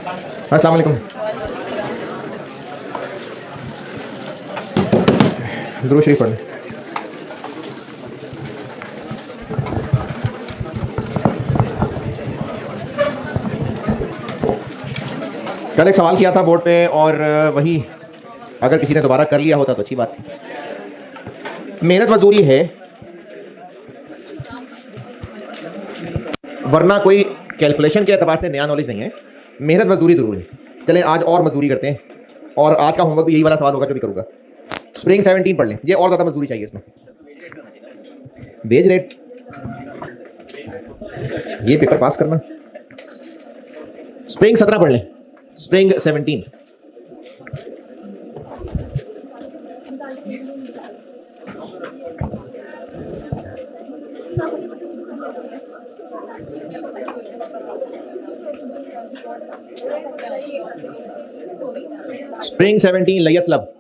अस्सलाम वालेकुम। दुरूद शरीफ पढ़ लें। कल एक सवाल किया था बोर्ड पे और वही अगर किसी ने दोबारा कर लिया होता तो अच्छी बात थी। मेहनत मजदूरी है, वरना कोई कैलकुलेशन के एतबार से नया नॉलेज नहीं है। मेहनत मजदूरी जरूर है। चलें आज और मजदूरी करते हैं, और आज का होमवर्क भी यही वाला सवाल होगा जो भी करूंगा। स्प्रिंग 17 पढ़ लें, ये और ज्यादा मजदूरी चाहिए इसमें। बेज रेट, ये पेपर पास करना। स्प्रिंग 17 पढ़ लें, spring 17। Spring 17 layer club.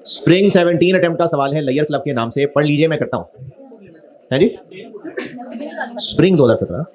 Spring 17 attempt का सवाल है लेयर क्लब के नाम से, पढ़ लीजिए, मैं करता हूं। है जी, स्प्रिंग 2017।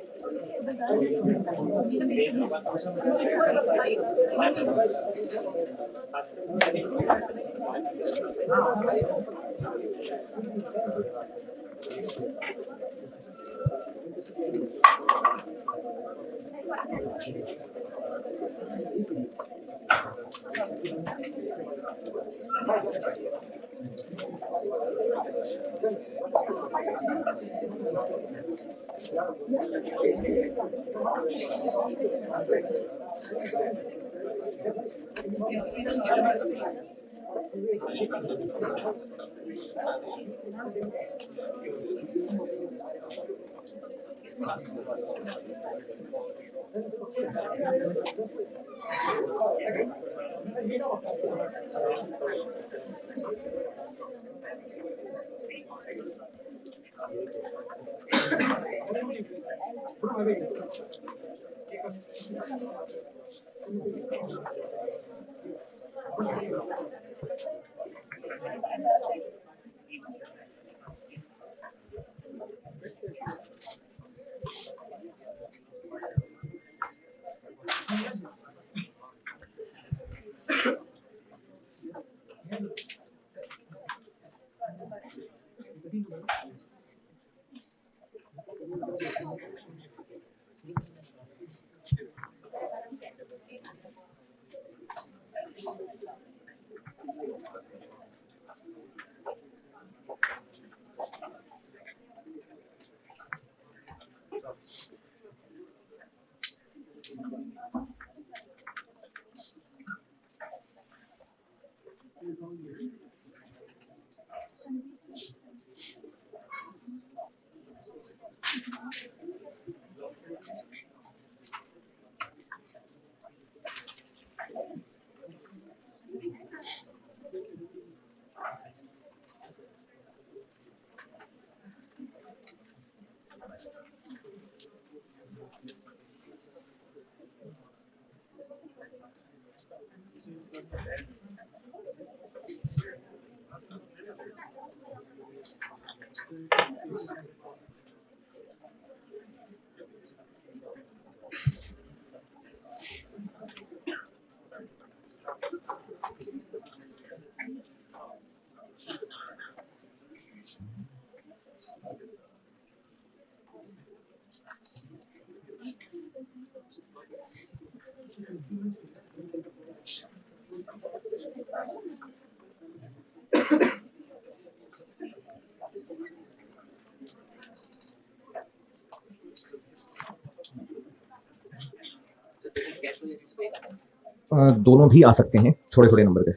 दोनों भी आ सकते हैं, थोड़े थोड़े नंबर के।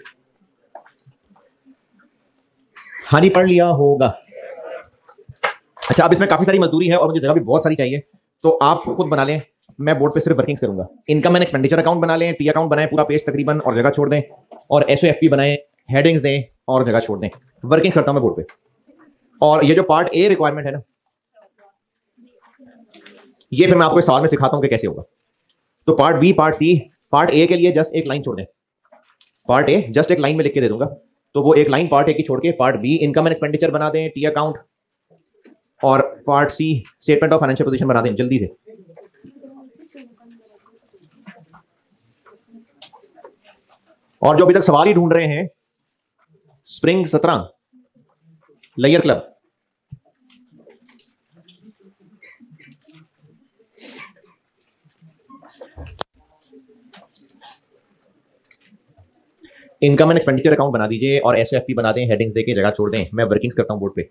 हाँ जी, पढ़ लिया होगा। अच्छा, अब इसमें काफी सारी मजदूरी है और मुझे जगह भी बहुत सारी चाहिए, तो आप खुद बना लें, मैं बोर्ड पे सिर्फ वर्किंग्स करूंगा। इनकम एंड एक्सपेंडिचर अकाउंट बना लें, टी अकाउंट बनाएं पूरा पेज तकरीबन और जगह छोड़ दें, और एसओएफपी बनाएं, हेडिंग्स दें और जगह छोड़ दें। वर्किंग करता हूं मैं बोर्ड पे। और ये जो पार्ट ए रिक्वायरमेंट है ना, ये फिर मैं आपको इस सवाल में सिखाता हूं कि कैसे होगा। तो part B, part C, part A के लिए जस्ट एक लाइन छोड़ दें। पार्ट ए जस्ट एक लाइन में लिख के दे दूंगा, तो वो एक लाइन पार्ट ए की छोड़ के part B income and expenditure बना दें, टी अकाउंट, और part C statement of financial position बना दें जल्दी से। और जो अभी तक सवाल ही ढूंढ रहे हैं, spring 17 layer club, income and expenditure account बना दीजिए और एसएफपी बना दें, हेडिंग्स देके जगह छोड़ दें। मैं वर्किंग्स करता हूं बोर्ड पे।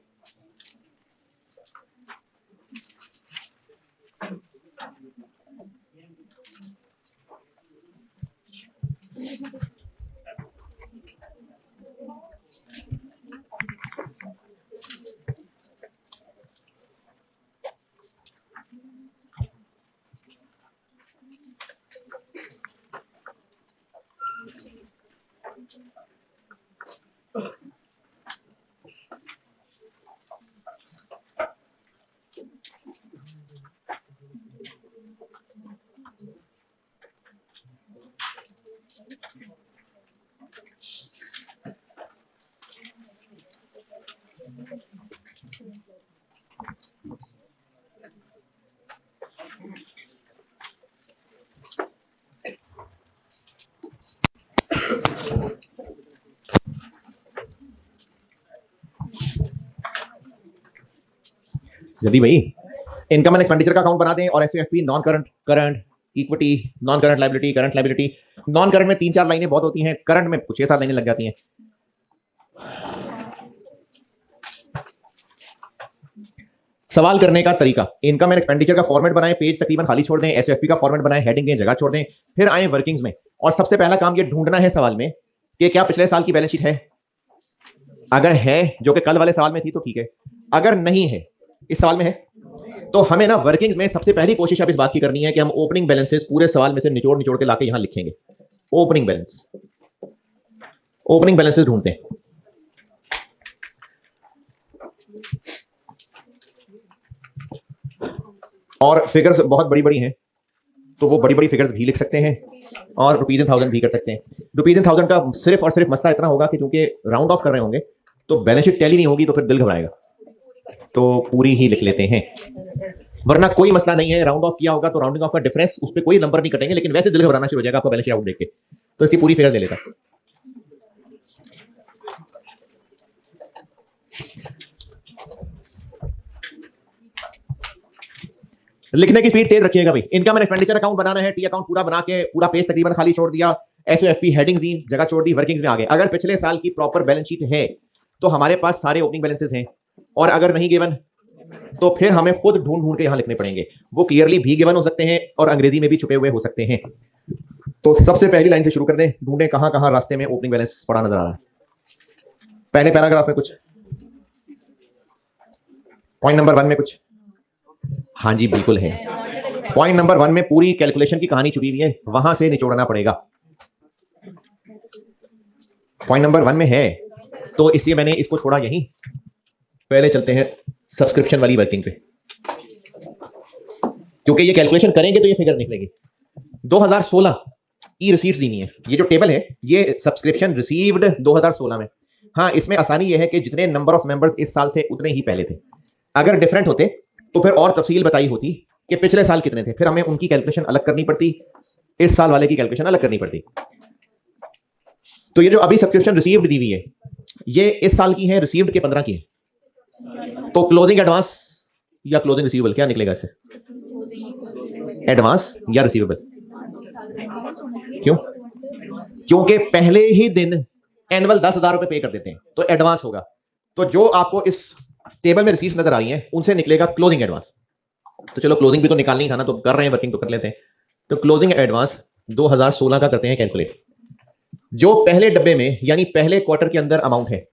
जल्दी भाई, इनकम एंड एक्सपेंडिचर का अकाउंट बना दें और SFP non current, current, equity, non current liability, current liability. Non current में 3-4 लाइनें बहुत होती हैं, करंट में 6-7 लाइनें लग जाती हैं। सवाल करने का तरीका, इनकम एंड एक्सपेंडिचर का फॉर्मेट बनाएं, पेज तकरीबन खाली छोड़ दें, एसएफपी का फॉर्मेट बनाएं, हेडिंग दें, जगह छोड़ दें, फिर आए वर्किंग्स में। और सबसे पहला काम ये ढूंढना है सवाल में कि क्या पिछले साल की बैलेंस शीट है। अगर है, जो कि कल वाले सवाल में थी, तो ठीक है। अगर नहीं है, इस सवाल में है, तो हमें ना वर्किंग्स में सबसे पहली कोशिश अब इस बात की करनी है कि हम ओपनिंग बैलेंसेस पूरे सवाल में से निचोड़ निचोड़ के लाके यहां लिखेंगे। ओपनिंग बैलेंस, ओपनिंग बैलेंसेस ढूंढते हैं। और फिगर्स बहुत बड़ी बड़ी हैं, तो वो बड़ी बड़ी फिगर्स भी लिख सकते हैं और रुपीज इन थाउजेंड भी कर सकते हैं। रुपीज इन थाउजेंड का सिर्फ और सिर्फ मसला इतना होगा कि चूंकि राउंड ऑफ कर रहे होंगे तो बैलेंस शीट टैली नहीं होगी, तो फिर दिल घबराएगा, तो पूरी ही लिख लेते हैं। वरना कोई मसला नहीं है, राउंड ऑफ किया होगा तो राउंडिंग ऑफ का डिफरेंस, उस पर कोई नंबर नहीं कटेंगे, लेकिन वैसे दिल घबराना शुरू हो जाएगा आपका बैलेंस शीट आउट देख के, तो इसकी पूरी फिगर ले लेता। लिखने की स्पीड तेज रखिएगा भाई। इनकम एंड एक्सपेंडिचर अकाउंट बनाना है, टी अकाउंट पूरा बना के पूरा पेज तकरीबन खाली छोड़ दिया, एसओएफपी हेडिंग्स दी, जगह छोड़ दी, वर्किंग्स में आ गए। अगर पिछले साल की प्रॉपर बैलेंस शीट है तो हमारे पास सारे ओपनिंग बैलेंसेस हैं, और अगर नहीं गिवन तो फिर हमें खुद ढूंढ ढूंढ के यहां लिखने पड़ेंगे। वो क्लियरली भी गिवन हो सकते हैं और अंग्रेजी में भी छुपे हुए हो सकते हैं। तो सबसे पहली लाइन से शुरू कर दें, ढूंढें कहां कहां रास्ते में ओपनिंग बैलेंस पड़ा नजर आ रहा है। पहले पैराग्राफ में कुछ, पॉइंट नंबर 1 में कुछ, हाँ जी बिल्कुल है। पॉइंट नंबर 1 में पूरी कैलकुलेशन की कहानी छुपी हुई है, वहां से निचोड़ना पड़ेगा। पॉइंट नंबर 1 में है, तो इसलिए मैंने इसको छोड़ा यहीं। पहले चलते हैं सब्सक्रिप्शन वाली वर्किंग पे, क्योंकि ये कैलकुलेशन करेंगे तो ये फिगर निकलेगी। 2016 ई रिसीट्स दी है, ये जो टेबल है ये सब्सक्रिप्शन रिसीव्ड 2016 में। हाँ, इसमें आसानी ये है कि जितने नंबर ऑफ मेंबर्स इस साल थे उतने ही पहले थे। अगर डिफरेंट होते तो फिर और तफसील बताई होती कि पिछले साल कितने थे, फिर हमें उनकी कैलकुलेशन अलग करनी पड़ती, इस साल वाले की कैलकुलेशन अलग करनी पड़ती। तो ये जो अभी सब्सक्रिप्शन रिसीव्ड दी हुई है, ये इस साल की है, रिसीव्ड के 15 की है। तो क्लोजिंग एडवांस या क्लोजिंग रिसीवेबल क्या निकलेगा इससे? एडवांस या रिसीवेबल? क्यों? क्योंकि पहले ही दिन एनुअल 10,000 रुपए पे कर देते हैं, तो एडवांस होगा। तो जो आपको इस टेबल में रिसीट्स नजर आ रही हैं उनसे निकलेगा क्लोजिंग एडवांस। तो चलो क्लोजिंग भी तो निकालनी ही था ना, तो कर रहे हैं वर्किंग तो कर लेते हैं। तो क्लोजिंग एडवांस 2016 का करते हैं कैलकुलेट। जो पहले डब्बे में यानी पहले क्वार्टर के अंदर अमाउंट है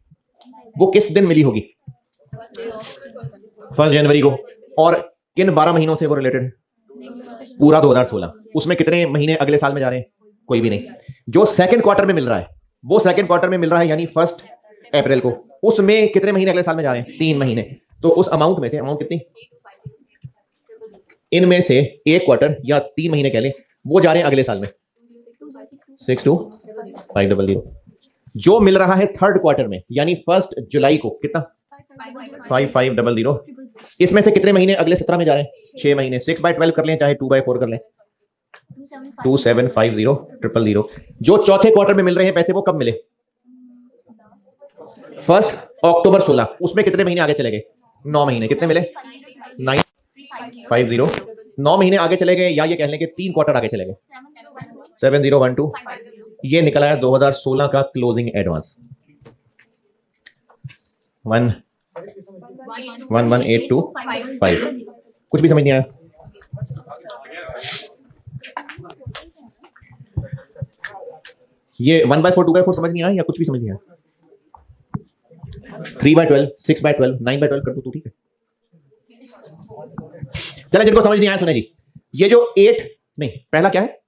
वो किस दिन मिली होगी? 1 जनवरी को। और किन 12 महीनों से वो रिलेटेड? पूरा 2016। उसमें कितने महीने अगले साल में जा रहे हैं? कोई भी नहीं। जो सेकंड क्वार्टर में मिल रहा है वो सेकंड क्वार्टर में मिल रहा है यानी 1 अप्रैल को, उसमें कितने महीने अगले साल में जा रहे हैं? 3 महीने। तो उस अमाउंट में से, अमाउंट कितनी? इनमें से एक क्वार्टर या 3 महीने कह लें वो जा रहे हैं अगले साल में 62,500। जो मिल रहा है थर्ड क्वार्टर में यानी 1 जुलाई को कितना? 5500 इसमें से कितने महीने अगले 17 में जा रहे हैं? 6 महीने। 6/12 कर लें, चाहे 2/4 कर लें। 2750,000 जो चौथे क्वार्टर में मिल रहे हैं पैसे, वो कब मिले? 1 अक्टूबर 16। उसमें कितने महीने आगे चले गए? 9 महीने। कितने मिले? 950। 9 महीने आगे चले गए, या ये कह लें कि 3 क्वार्टर आगे चले गए। 7012। ये निकला है 2016 का क्लोजिंग एडवांस 11825। कुछ भी समझ नहीं आया? ये 1/4 2/4 समझ नहीं आया, या कुछ भी समझ नहीं आया? 3/12 6/12 9/12 कर दो तो ठीक है। चले, जिनको समझ नहीं आया सुने जी, ये जो 8 नहीं, पहला क्या है?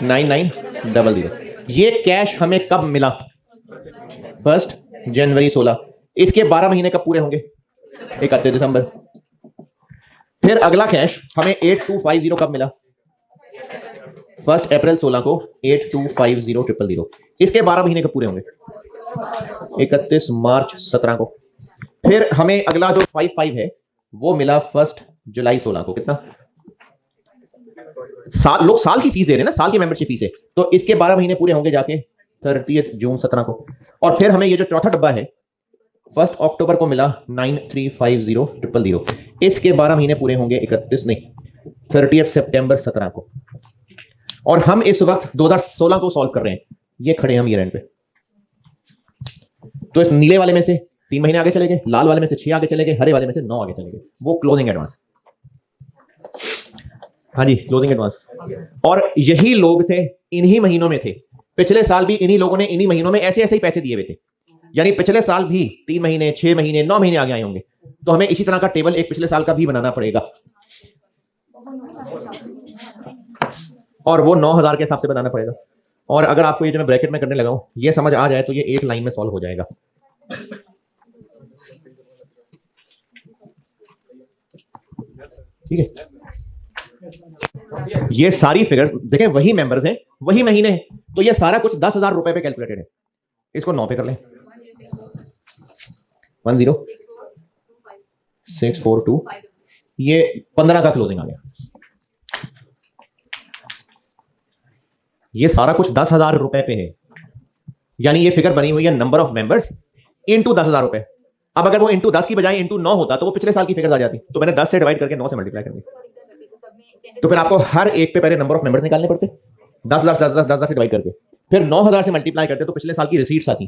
9900। ये कैश हमें कब मिला? 1 जनवरी 16। इसके 12 महीने कब पूरे होंगे? 31 दिसंबर। फिर अगला कैश हमें 8250 कब मिला? 1 अप्रैल 16 को 8250,000। इसके 12 महीने कब पूरे होंगे? 31 मार्च 17 को। फिर हमें अगला जो 55 है वो मिला 1 जुलाई 16 को। कितना? लोग साल की फीस दे रहे हैं ना, साल की मेंबरशिप फीस है, तो इसके 12 महीने पूरे होंगे जाके 30 जून 17 को। और फिर हमें ये जो चौथा डब्बा है 1 अक्टूबर को मिला 9350,000। इसके 12 महीने पूरे होंगे 31 नहीं 30 सितंबर 17 को। और हम इस वक्त 2016 को सॉल्व कर रहे हैं। ये खड़े हम ये रेंट पे, तो इस नीले वाले में से 3 महीने आगे चले गए, लाल वाले में से 6 आगे चले गए, हरे वाले में से 9 आगे चले गए। वो क्लोजिंग एडवांस। हाँ जी, क्लोजिंग एडवांस। और यही लोग थे, इन्हीं महीनों में थे। पिछले साल भी इन्हीं लोगों ने इन्हीं महीनों में ऐसे ऐसे ही पैसे दिए हुए थे। यानी पिछले साल भी 3 महीने 6 महीने 9 महीने आगे आए होंगे। तो हमें इसी तरह का टेबल एक पिछले साल का भी बनाना पड़ेगा, और वो 9000 के हिसाब से बनाना पड़ेगा। और अगर आपको ये जो मैं ब्रैकेट में करने लगा हूं ये समझ आ जाए तो ये एक लाइन में सॉल्व हो जाएगा। ठीक है, ये सारी फिगर देखें, वही मेंबर्स हैं, वही महीने हैं, तो ये सारा कुछ 10,000 रुपए पे कैलकुलेटेड है। इसको 9 पे कर लें। 10642। ये 15 का क्लोजिंग आ गया। ये सारा कुछ 10,000 रुपए पे है। यानी ये फिगर बनी हुई है नंबर ऑफ मेंबर्स इंटू 10,000 रुपए। अब अगर वो इंटू 10 की बजाय इंटू 9 होता तो वो पिछले साल की फिगर आ जाती, तो मैंने 10 से डिवाइड करके 9 से मल्टीप्लाई कर दिया। तो फिर आपको हर एक पे पहले नंबर ऑफ मेंबर्स निकालने पड़ते, 10,000 से डिवाइड करके, फिर 9,000 से मल्टीप्लाई करते तो पिछले साल की रिसीट्स आती,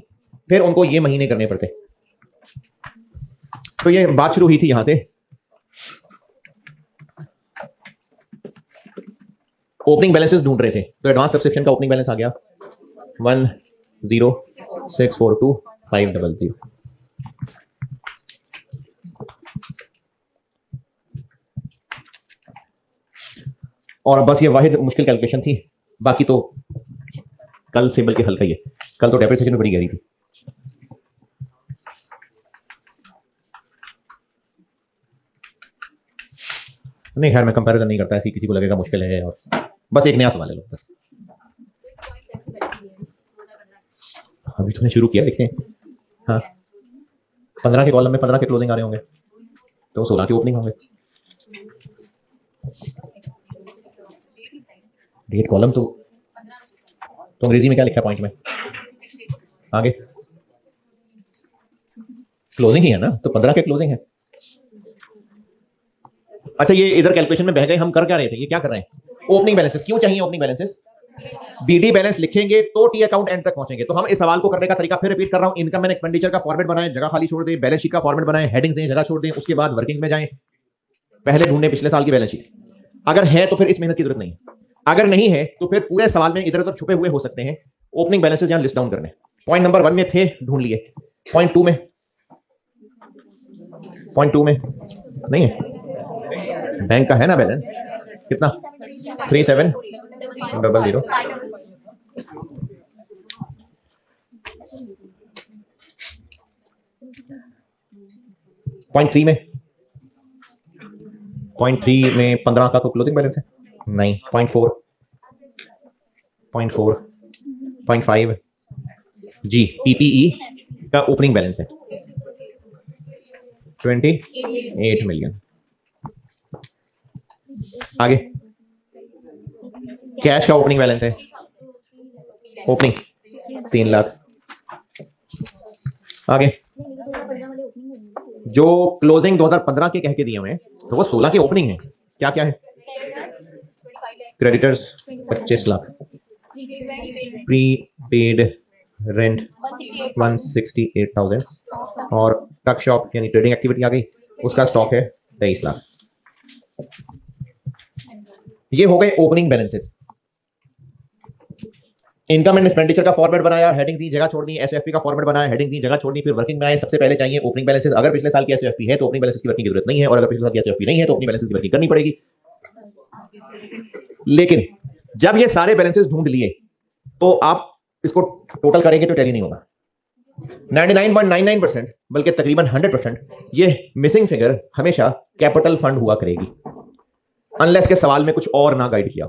फिर उनको ये महीने करने पड़ते। तो ये बात शुरू हुई थी यहां से। ओपनिंग बैलेंसेस ढूंढ रहे थे, तो एडवांस सब्सक्रिप्शन का ओपनिंग बैलेंस आ गया 10642,500। और बस ये वाहिद मुश्किल कैलकुलेशन थी, बाकी तो कल से बल्कि हल्का ही है। कल तो डेप्रिसिएशन में बड़ी गहरी थी। नहीं खैर मैं कंपैरिजन नहीं करता, ऐसी किसी को लगेगा मुश्किल है, और बस एक नया सवाल है लोग। अभी तुमने शुरू किया, देखते हैं। हाँ, 15 के कॉलम में 15 के क्लोजिंग आ रहे होंगे, तो 16 की ओपनिंग होंगे। डेट कॉलम तो अंग्रेजी में क्या लिखा है पॉइंट में? आगे क्लोजिंग ही है ना, तो 15 के क्लोजिंग है। अच्छा, ये इधर कैलकुलेशन में बह गए। हम कर क्या रहे थे? ये क्या कर रहे हैं? ओपनिंग बैलेंसेस क्यों चाहिए? ओपनिंग बैलेंसेस बीडी बैलेंस लिखेंगे तो टी अकाउंट एंड तक पहुंचेंगे। तो हम इस सवाल को करने का तरीका फिर रिपीट कर रहा हूं। इनकम एंड एक्सपेंडिचर का फॉर्मेट बनाएं, जगह खाली छोड़ दें। बैलेंस शीट का फॉर्मेट बनाएं, हेडिंग्स दें, जगह छोड़ दें। उसके बाद वर्किंग में जाएं, पहले ढूंढें पिछले साल की बैलेंस शीट। अगर है तो फिर इस मेहनत की जरूरत नहीं है, अगर नहीं है तो फिर पूरे सवाल में इधर उधर छुपे हुए हो सकते हैं ओपनिंग बैलेंसेस, यहां लिस्ट डाउन करने। पॉइंट नंबर 1 में थे, ढूंढ लिए। पॉइंट 2 में नहीं है, बैंक का है ना बैलेंस, कितना? 3700। पॉइंट 3 में 15 का तो क्लोजिंग बैलेंस है नहीं। पॉइंट 5 जी पीपीई का ओपनिंग बैलेंस है 28 मिलियन। आगे कैश का ओपनिंग बैलेंस है, ओपनिंग 3 लाख। आगे जो क्लोजिंग 2015 के कह के दिए हुए हैं तो वो 16 की ओपनिंग है। क्या क्या है? क्रेडिटर्स 25 लाख, प्रीपेड रेंट 168,000 और टक शॉप यानी ट्रेडिंग एक्टिविटी आ गई, उसका स्टॉक है 23 लाख। ये हो गए opening balances. Income and expenditure का फॉर्मेट बनाया, हेडिंग दी, जगह छोड़नी, एसएफपी का फॉर्मेट बनाया, हेडिंग दी, जगह छोड़नी, फिर वर्किंग में आए। सबसे पहले चाहिए ओपनिंग बैलेंसेस। अगर पिछले साल की एसएफपी है तो ओपनिंग बैलेंसेस की वर्किंग की जरूरत नहीं है, और अगर पिछले साल की एसएफपी नहीं है तो ओपनिंग बैलेंसेस की वर्किंग करनी पड़ेगी। लेकिन जब ये सारे बैलेंसेस ढूंढ लिए तो आप इसको टोटल करेंगे तो टैली नहीं होगा। 99.99% बल्कि तकरीबन 100% ये मिसिंग फिगर हमेशा कैपिटल फंड हुआ करेगी, अनलेस के सवाल में कुछ और ना गाइड किया।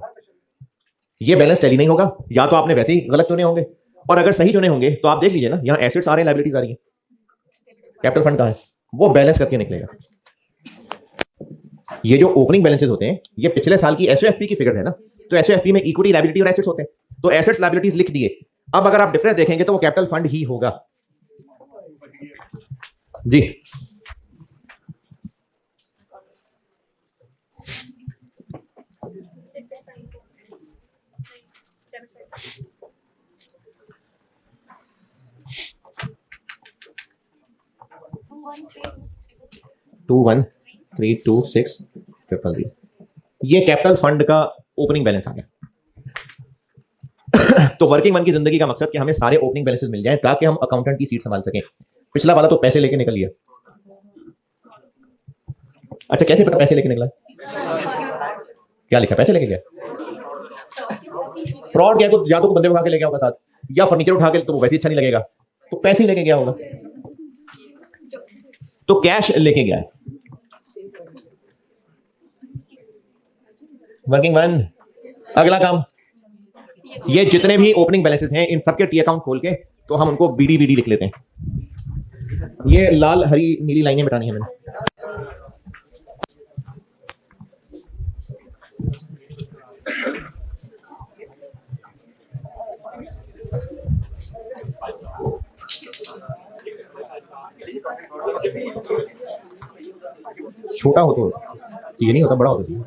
ये बैलेंस टैली नहीं होगा, या तो आपने वैसे ही गलत चुने होंगे, और अगर सही चुने होंगे तो आप देख लीजिए ना, यहां एसेट्स आ रहे हैं, लायबिलिटीज आ रही है, कैपिटल फंड कहां है, वो बैलेंस करके निकलेगा। ये जो ओपनिंग बैलेंसेस होते हैं ये पिछले साल की एसओएफपी की फिगर है ना, तो एसओएफपी में इक्विटी, लायबिलिटी और एसेट्स होते हैं, तो एसेट्स लायबिलिटीज लिख दिए। अब अगर आप डिफरेंस देखेंगे तो वो कैपिटल फंड ही होगा जी। टू 1326000 ये कैपिटल फंड का ओपनिंग बैलेंस आ गया। तो वर्किंग मन की जिंदगी का मकसद कि हमें सारे ओपनिंग बैलेंसेस मिल जाएं ताकि हम अकाउंटेंट की सीट संभाल सकें। पिछला वाला तो पैसे लेके निकल लिया। अच्छा, कैसे पता पैसे लेके निकला? क्या लिखा? पैसे लेके गया। फ्रॉड क्या, तो या तो बंदे उठा के ले गया होगा साथ, या फर्नीचर उठा के, तो वो वैसे अच्छा नहीं लगेगा, तो पैसे ही लेके गया होगा, तो कैश लेके गया है। Working one. अगला काम, ये जितने भी ओपनिंग बैलेंसेस हैं इन सबके टी अकाउंट खोल के तो हम उनको बीडी बीडी लिख लेते हैं। ये लाल हरी नीली लाइनें मिटानी है मैंने। छोटा हो तो ये नहीं होता, बड़ा होता है।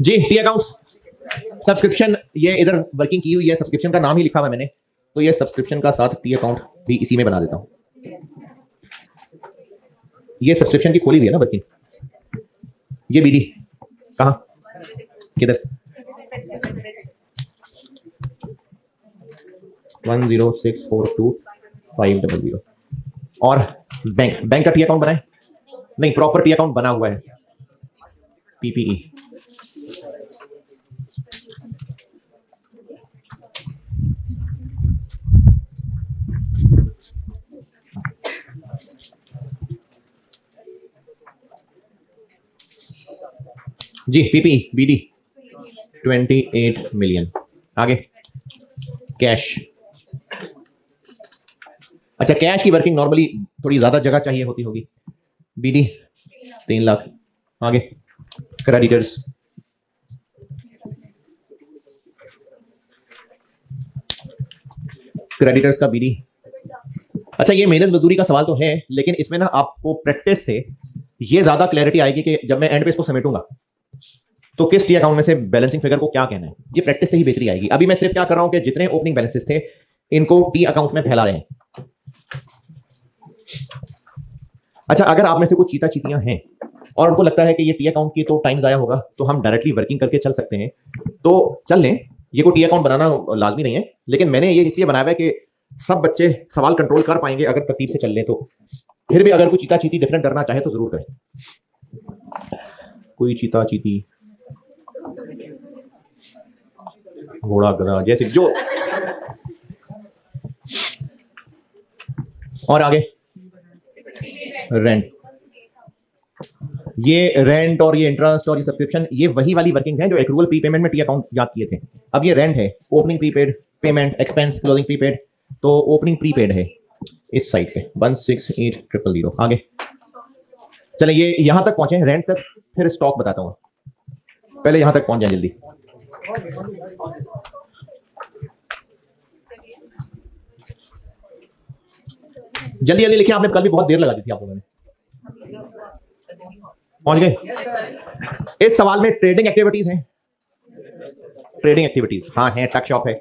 जी टी अकाउंट्स सब्सक्रिप्शन, ये इधर वर्किंग की हुई है, सब्सक्रिप्शन का नाम ही लिखा हुआ है मैंने, तो ये सब्सक्रिप्शन का साथ टी अकाउंट भी इसी में बना देता हूं। ये सब्सक्रिप्शन की खोली हुई है ना वर्किंग। ये बीडी कहां, किधर? 1064250। और बैंक, बैंक का टी अकाउंट बनाए? नहीं, प्रॉपर टी अकाउंट बना हुआ है, पीपीई। जी पीपी बीडी 28 मिलियन। आगे कैश। अच्छा, कैश की वर्किंग नॉर्मली थोड़ी ज्यादा जगह चाहिए होती होगी, बीडी 3 लाख। आगे क्रेडिटर्स, क्रेडिटर्स का बीडी। अच्छा, ये मेहनत मजदूरी का सवाल तो है, लेकिन इसमें ना आपको प्रैक्टिस से ये ज्यादा क्लैरिटी आएगी कि जब मैं एंड पे इसको समेटूंगा तो किस टी अकाउंट में से बैलेंसिंग फिगर को क्या कहना है, ये प्रैक्टिस से ही बेहतरी आएगी। अभी मैं सिर्फ क्या कर रहा हूं कि जितने ओपनिंग बैलेंसेस थे इनको टी अकाउंट में फैला रहे हैं। अच्छा, अगर आप में से कुछ चीता चीतियां हैं और उनको लगता है कि ये टी अकाउंट की तो टाइम जाया होगा, तो हम डायरेक्टली वर्किंग करके चल सकते हैं, तो चल लें। ये को टी अकाउंट बनाना लाजमी नहीं है, लेकिन मैंने ये इसलिए बनाया है कि सब बच्चे सवाल कंट्रोल कर पाएंगे अगर तरतीब से चल लें तो। फिर भी अगर कोई चीता चीती डिफरेंट करना चाहे तो जरूर करें। कोई चीता चीती, घोड़ा गधा जैसे जो। और आगे रेंट ये रेंट और ये इंटरेस्ट और ये सब्सक्रिप्शन, ये वही वाली वर्किंग है जो एक्रूवल प्रीपेमेंट में टी अकाउंट याद किए थे। अब ये रेंट है, opening prepaid, payment expense, closing prepaid. तो ओपनिंग प्रीपेड है इस साइड पे 168000। आगे चले, ये यहां तक पहुंचे रेंट तक, फिर स्टॉक बताता हूं। पहले यहां तक पहुंच जाए जल्दी। जल्दी जल्दी लिखिए, आपने कल भी बहुत देर लगा दी थी आप लोगों ने। पहुंच गए? इस सवाल में ट्रेडिंग एक्टिविटीज हैं, ट्रेडिंग एक्टिविटीज हाँ है, टक शॉप है।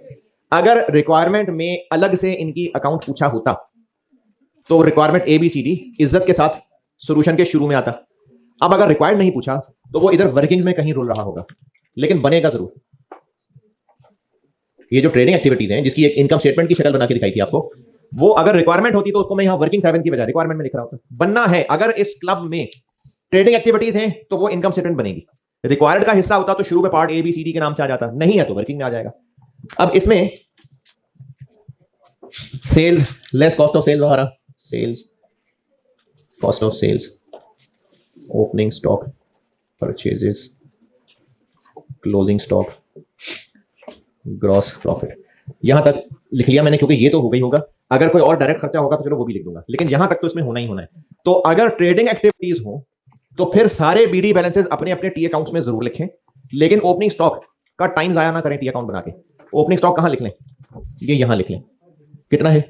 अगर रिक्वायरमेंट में अलग से इनकी अकाउंट पूछा होता तो रिक्वायरमेंट ABCD इज्जत के साथ सॉल्यूशन के शुरू में आता। अब अगर रिक्वायर्ड नहीं पूछा तो वो इधर वर्किंग में कहीं रोल रहा होगा, लेकिन बनेगा जरूर। ये जो ट्रेडिंग एक्टिविटीज हैं जिसकी एक इनकम स्टेटमेंट की शक्ल बना के दिखाई थी आपको, वो अगर रिक्वायरमेंट होती तो उसको मैं यहां वर्किंग 7 की बजाय रिक्वायरमेंट में लिख रहा होता। बनना है, अगर इस क्लब में ट्रेडिंग एक्टिविटीज हैं तो वो इनकम स्टेटमेंट बनेगी। रिक्वायर्ड का हिस्सा होता तो शुरू में पार्ट ABCD के नाम से आ जाता, नहीं है तो वर्किंग में आ जाएगा। अब इसमें sales less cost of sales हमारा, sales cost of sales, opening stock, purchases, closing stock, gross profit. यहां तक लिख लिया मैंने क्योंकि ये तो हो गई होगा। अगर कोई और डायरेक्ट खर्चा होगा तो चलो वो भी लिख दूंगा, लेकिन यहां तक तो इसमें होना ही होना है। तो अगर ट्रेडिंग एक्टिविटीज हो तो फिर सारे BD बैलेंसेस अपने अपने टी अकाउंट्स में जरूर लिखें, लेकिन ओपनिंग स्टॉक का टाइम जाया ना करें टी अकाउंट बना के। ओपनिंग स्टॉक कहां लिख लें? ये यहां लिख लें। कितना है?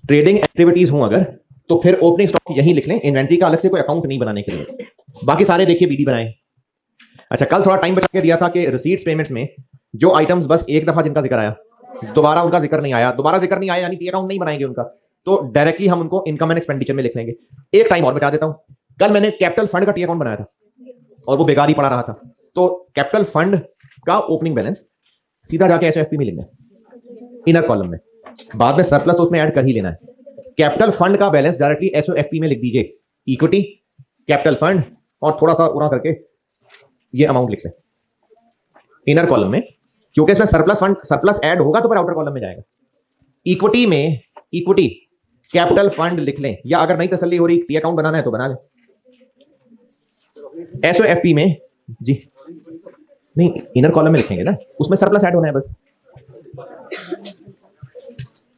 ट्रेडिंग एक्टिविटीज हो अगर तो फिर ओपनिंग स्टॉक यहीं लिख लें, इन्वेंट्री का अलग से कोई अकाउंट नहीं बनाने के लिए। बाकी सारे देखिए BD बनाए। अच्छा, कल थोड़ा टाइम बचा के दिया था कि रिसीट्स पेमेंट्स में जो आइटम्स बस एक दफा जिनका जिक्र आया, दोबारा उनका जिक्र नहीं आया, दोबारा जिक्र नहीं आया यानी टी अकाउंट नहीं बनाएंगे उनका, तो डायरेक्टली हम उनको इनकम एंड एक्सपेंडिचर में लिख लेंगे। एक टाइम और बचा देता हूं, कल मैंने कैपिटल फंड का टी अकाउंट बनाया था और वो बेकार ही पड़ा रहा था। तो कैपिटल फंड का ओपनिंग बैलेंस सीधा जाके SOFP में लिखना है, इनर कॉलम में। बाद में सरप्लस तो उसमें ऐड कर ही लेना है। कैपिटल फंड का बैलेंस डायरेक्टली SOFP में लिख दीजिए, इक्विटी कैपिटल फंड, और थोड़ा सा उड़ा करके ये अमाउंट लिख लें इनर कॉलम में, क्योंकि इसमें सरप्लस फंड, सरप्लस ऐड होगा तो फिर आउटर कॉलम में जाएगा। इक्विटी में इक्विटी कैपिटल फंड लिख लें, या अगर नहीं तसल्ली हो रही टी अकाउंट बनाना है तो बना लें। SOFP में जी नहीं, इनर कॉलम में लिखेंगे ना, उसमें सरप्लस ऐड होना है बस।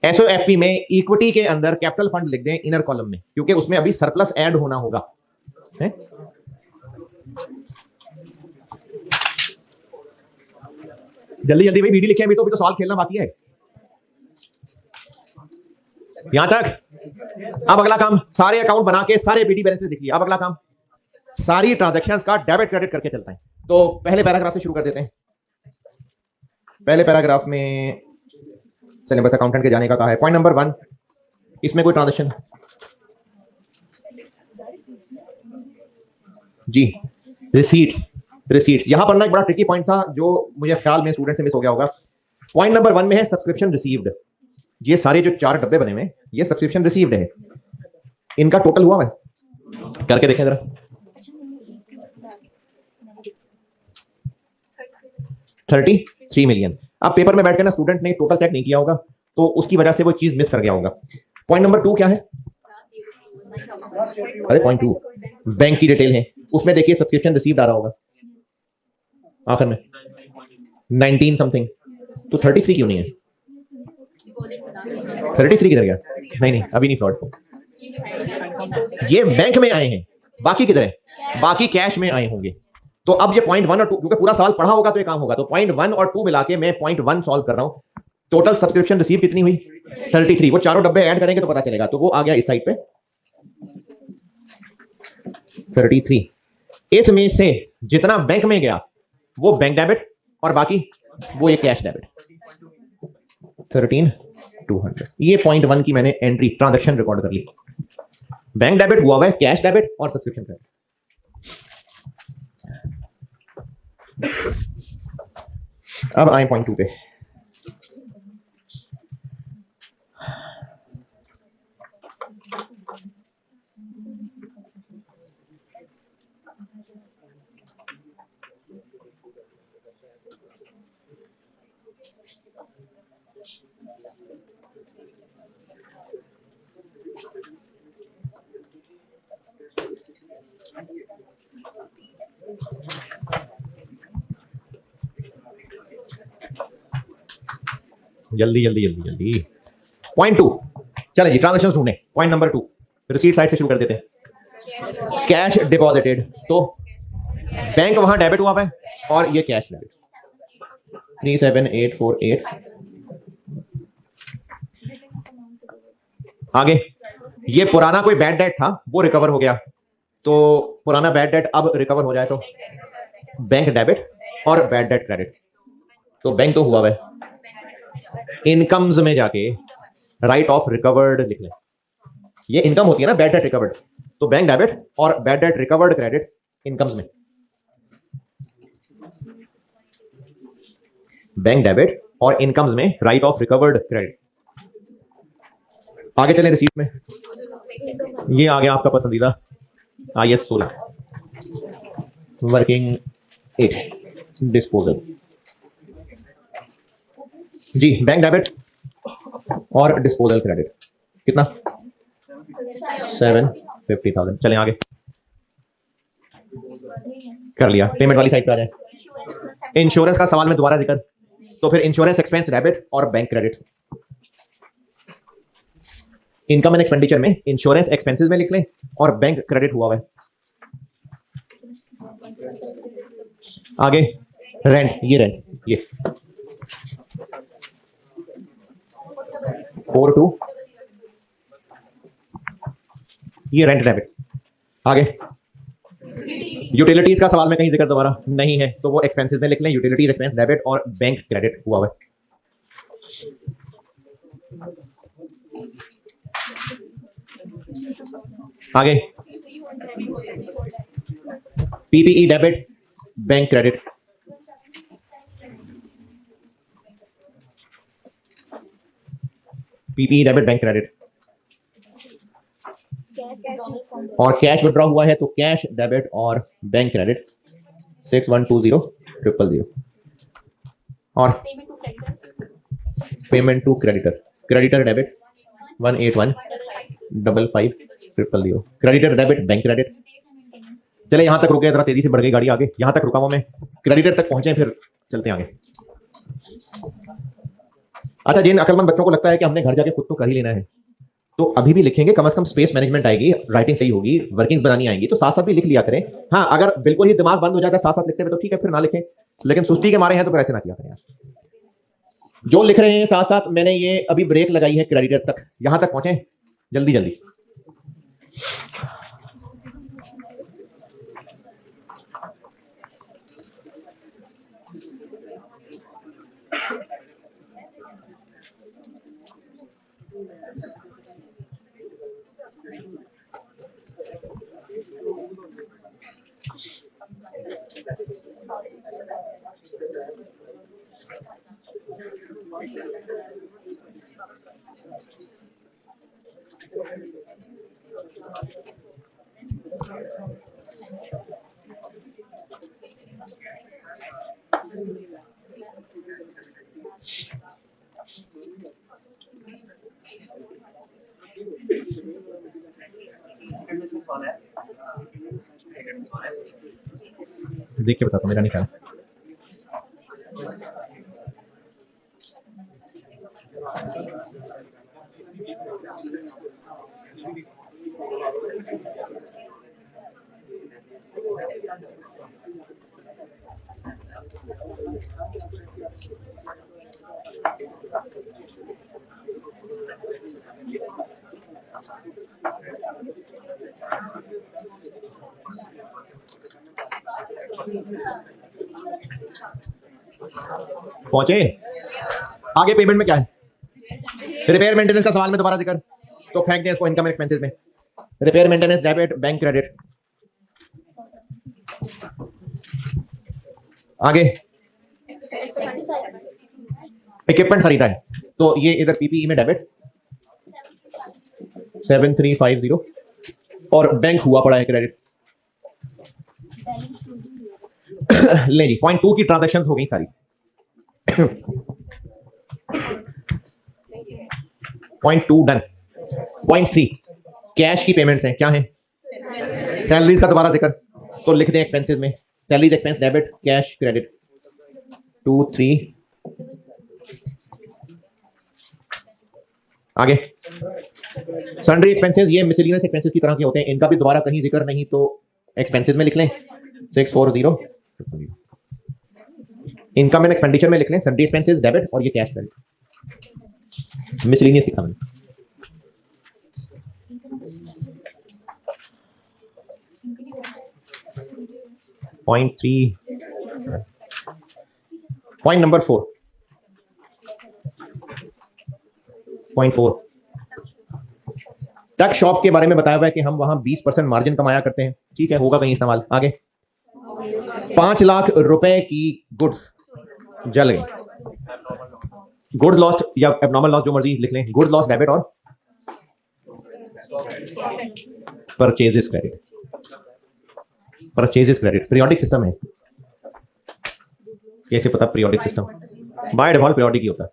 SOFP में इक्विटी के अंदर कैपिटल फंड लिख दें इनर कॉलम में, क्योंकि उसमें अभी सरप्लस ऐड होना होगा है? जल्दी जल्दी भाई, BD लिखे, अभी तो सवाल खेलना बाकी है यहां तक। अब अगला काम, सारे अकाउंट बना के सारे BD बैलेंसेस लिख लिया। अब अगला काम सारी ट्रांजैक्शंस का डेबिट क्रेडिट करके चलता है। तो पहले पैराग्राफ से शुरू कर देते हैं। पहले पैराग्राफ में चलिए, बस अकाउंटेंट के जाने का कहा है। पॉइंट नंबर 1, इसमें कोई ट्रांजैक्शन जी, रिसीट्स। रिसीट्स यहां पर ना एक बड़ा ट्रिकी पॉइंट था जो मुझे ख्याल में स्टूडेंट से मिस हो गया होगा। पॉइंट नंबर 1 में है सब्सक्रिप्शन रिसीव्ड। ये सारे जो 4 डब्बे बने हुए हैं ये सब्सक्रिप्शन रिसीव्ड है। इनका टोटल हुआ है, करके देखें जरा। 33 मिलियन। अब पेपर में बैठ के ना स्टूडेंट ने टोटल चेक नहीं किया होगा, तो उसकी वजह से वो चीज मिस कर गया होगा। पॉइंट नंबर 2 क्या है? अरे पॉइंट 2 बैंक की डिटेल है, उसमें देखिए सब्सक्रिप्शन रिसीव्ड आ रहा होगा आखिर में 19 समथिंग। तो 33 क्यों नहीं है? 33 किधर गया? नहीं नहीं, अभी नहीं फ्रॉड। ये बैंक में आए हैं, बाकी किधर है? बाकी कैश में आए होंगे। तो अब ये पॉइंट 1 और 2, क्योंकि पूरा सवाल पढ़ा होगा तो ये काम होगा। तो पॉइंट 1 और 2 मिला के मैं पॉइंट 1 सॉल्व कर रहा हूं। टोटल सब्सक्रिप्शन रिसीव कितनी हुई? 33। वो चारों डब्बे ऐड करेंगे तो पता चलेगा। तो वो आ गया इस साइड पे 33। इसमें से जितना बैंक में गया वो बैंक डेबिट, और बाकी वो ये कैश डेबिट 13,200। ये पॉइंट 1 की मैंने एंट्री ट्रांजैक्शन रिकॉर्ड कर ली। बैंक डेबिट हुआ है, कैश डेबिट और सब्सक्रिप्शन क्रेडिट। अब आए पॉइंट 2 पे। जल्दी जल्दी जल्दी जल्दी। पॉइंट 2, चले जी ट्रांजेक्शन ढूंढे। पॉइंट नंबर 2, रिसीट साइड से शुरू कर देते हैं। कैश डिपॉजिटेड, तो बैंक वहां डेबिट हुआ है और ये कैश डेबिट 37848। आगे ये पुराना कोई बैड डेट था वो रिकवर हो गया, तो पुराना बैड डेट अब रिकवर हो जाए तो बैंक डेबिट और बैड डेट क्रेडिट। तो बैंक तो हुआ है, इनकम्स में जाके राइट ऑफ रिकवर्ड लिख लें। ये इनकम होती है ना बैड डेट रिकवर्ड, तो बैंक डेबिट और bad debt recovered credit incomes में। बैंक डेबिट और इनकम्स में राइट ऑफ रिकवर्ड क्रेडिट। आगे चलें रिसीट में। ये आ गया आपका पसंदीदा IS 16 वर्किंग 8 डिस्पोजल जी। बैंक डेबिट और डिस्पोजल क्रेडिट कितना 750,000। चलें आगे, कर लिया। पेमेंट वाली साइड पे आ जाए। इंश्योरेंस का सवाल में दोबारा जिक्र, तो फिर इंश्योरेंस एक्सपेंस डेबिट और bank credit. Income and expenditure में इंश्योरेंस एक्सपेंसेस में लिख लें और बैंक क्रेडिट हुआ है। आगे रेंट, ये रेंट ये 42, ये रेंट डेबिट। आगे यूटिलिटीज का सवाल में कहीं जिक्र दोबारा नहीं है, तो वो एक्सपेंसेस में लिख लें, यूटिलिटीज एक्सपेंस डेबिट और बैंक क्रेडिट हुआ है। आगे PPE debit bank credit. PPE debit bank credit. और कैश विड्रॉ हुआ है तो कैश डेबिट और बैंक क्रेडिट 6120,000। और payment to creditor, creditor debit 18155,000। Creditor debit bank credit. चले यहां तक रुके, जरा तेजी से बढ़ गई गाड़ी आगे। यहां तक रुका हुआ मैं, क्रेडिटर तक पहुंचे फिर चलते हैं आगे। अच्छा, जिन अकलमंद बच्चों को लगता है कि हमने घर जाके खुद तो कर ही लेना है, तो अभी भी लिखेंगे, कम से कम स्पेस मैनेजमेंट आएगी, राइटिंग सही होगी, वर्किंग्स बनानी आएंगी, तो साथ साथ भी लिख लिया करें। हाँ, अगर बिल्कुल ही दिमाग बंद हो जाता है साथ साथ लिखते हुए तो ठीक है, फिर ना लिखें, लेकिन सुस्ती के मारे हैं तो फिर ऐसे ना किया करें यार। जो लिख रहे हैं साथ साथ, मैंने ये अभी ब्रेक लगाई है क्रेडिटर तक, यहां तक पहुंचे जल्दी जल्दी। देख के बताता हूँ, मेरा नहीं ख्याल। पहुंचे आगे। पेमेंट में क्या है, रिपेयर मेंटेनेंस का सवाल में दोबारा जिक्र, तो फेंक दें इसको इनकम एक्सपेंसेस में। Repair maintenance debit bank credit. आगे इक्विपमेंट खरीदा है तो ये इधर PPE में डेबिट 7350 और बैंक हुआ पड़ा है क्रेडिट। ले जी, पॉइंट 2 की ट्रांजैक्शंस हो गई सारी। Point 2 done. पॉइंट 3 कैश की पेमेंट्स हैं, क्या है, सैलरीज का दोबारा जिक्र, तो लिख दें एक्सपेंसेस में salaries expense debit, cash credit, 2 3। आगे सन्ड्री एक्सपेंसेस, ये मिसलिनियस एक्सपेंसेस की तरह के होते हैं, इनका भी दोबारा कहीं जिक्र नहीं तो एक्सपेंसेस में लिख लें 640। इनकम एंड एक्सपेंडिचर में लिख लें सन्ड्री एक्सपेंसेस डेबिट और ये कैश क्रेडिट। मिसलिनियस लिखा मैंने। पॉइंट 3। Point number 4। पॉइंट 4 तक शॉप के बारे में बताया हुआ है कि हम वहां 20% मार्जिन कमाया करते हैं। ठीक है, होगा कहीं इस्तेमाल। आगे 5 लाख रुपए की गुड्स जल गई। गुड्स लॉस्ट या एबनॉर्मल लॉस जो मर्जी लिख लें। गुड्स लॉस्ट डेबिट और purchases credit. Purchases credit periodic system है। कैसे पता periodic system? By default periodic ही होता है।